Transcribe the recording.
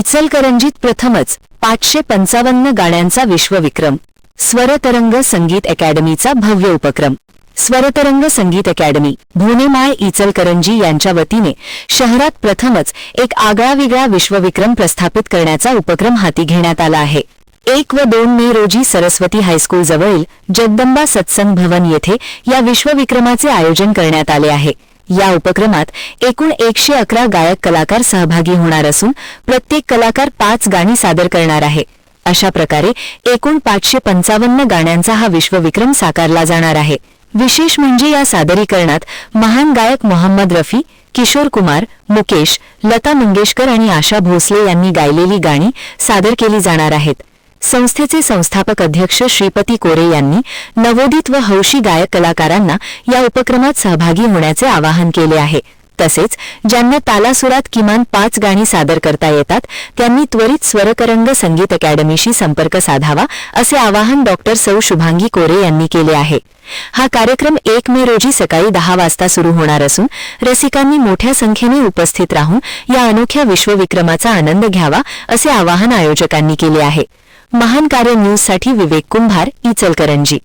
इचलकरंजीत प्रथमच 555 गाण्यांचा विश्वविक्रम। स्वरतरंग संगीत अकॅडमीचा भव्य उपक्रम। स्वरतरंग संगीत अकॅडमी भोनेमाळ इचलकरंजी यांच्या वतीने शहरात प्रथमच एक आगळावेगळा विश्वविक्रम प्रस्थापित करण्याचा उपक्रम हाती घेण्यात आला आहे। 1 व 2 मे रोजी सरस्वती हायस्कूल जवळील जगदंबा सत्संग भवन येथे या विश्वविक्रमाचे आयोजन करण्यात आले आहे। या उपक्रमात एकूण 111 गायक कलाकार सहभागी होणार असून प्रत्येक कलाकार 5 गाणी सादर करणार आहे। अशा प्रकारे एकूण 555 गाण्यांचा हा विश्वविक्रम साकारला जाणार आहे। विशेष म्हणजे या सादरीकरणात महान गायक मोहम्मद रफी, किशोर कुमार, मुकेश, लता मंगेशकर आणि आशा भोसले यांनी गायलेली गाणी सादर केली जाणार आहेत। संस्थेचे संस्थापक अध्यक्ष श्रीपती कोरे यांनी नवोदित व हौशी गायक कलाकारांना या उपक्रमात सहभागी होण्याचे आवाहन केले आहे। तसेच ज्यांना तालासुरात किमान 5 गाणी सादर करता येतात त्यांनी त्वरित स्वरतरंग संगीत अकॅडमीशी संपर्क साधावा असे आवाहन डॉक्टर सौ शुभांगी कोरे यांनी केले आहे। हा कार्यक्रम 1 मे रोजी सकाळी 10 वाजता सुरू होणार असून रसिकांनी मोठ्या संख्येने उपस्थित राहून या अनोख्या विश्वविक्रमाचा आनंद घ्यावा असे आवाहन आयोजकांनी केले आहे। महान कार्य न्यूजसाठी विवेक कुंभार, इचलकरंजी।